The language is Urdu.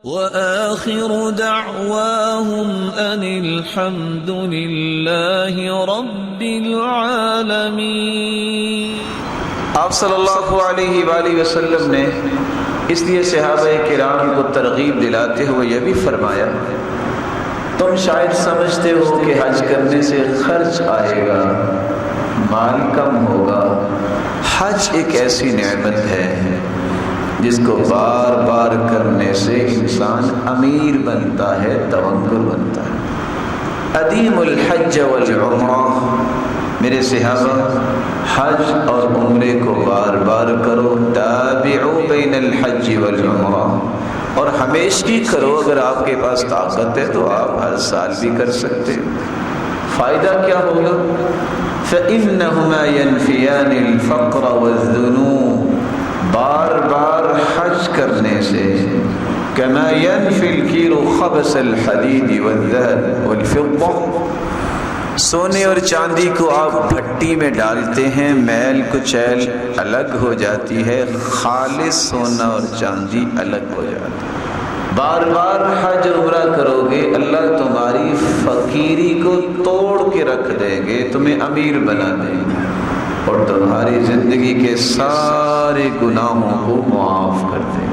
وآخر دعواهم أن الحمد لله رب العالمين۔ آپ صلی اللہ علیہ وآلہ وسلم نے اس لیے صحابہ کرام کو ترغیب دلاتے ہوئے یہ بھی فرمایا، تم شاید سمجھتے ہو کہ حج کرنے سے خرچ آئے گا، مال کم ہوگا۔ حج ایک ایسی نعمت ہے جس کو بار بار کرنے سے انسان امیر بنتا ہے، توکل بنتا ہے۔ ادیم الحج والعمرہ، میرے صحابہ حج اور عمرے کو بار بار کرو، تابعوا بین الحج والعمرہ، اور ہمیشگی کرو۔ اگر آپ کے پاس طاقت ہے تو آپ ہر سال بھی کر سکتے ہیں۔ فائدہ کیا ہوگا؟ فإنہما ينفیان الفقر والذنوب، بار بار حج کرنے سے كما ينفي الكيل خبث الحديد والذهب والفضة، سونے اور چاندی کو آپ بھٹی میں ڈالتے ہیں، میل کچیل الگ ہو جاتی ہے، خالص سونا اور چاندی الگ ہو جاتی ہے۔ بار بار حج عمرہ کرو گے، اللہ تمہاری فقیری کو توڑ کے رکھ دیں گے، تمہیں امیر بنا دیں گے، اور تمہاری زندگی کے سارے گناہوں کو معاف کر دیں گے۔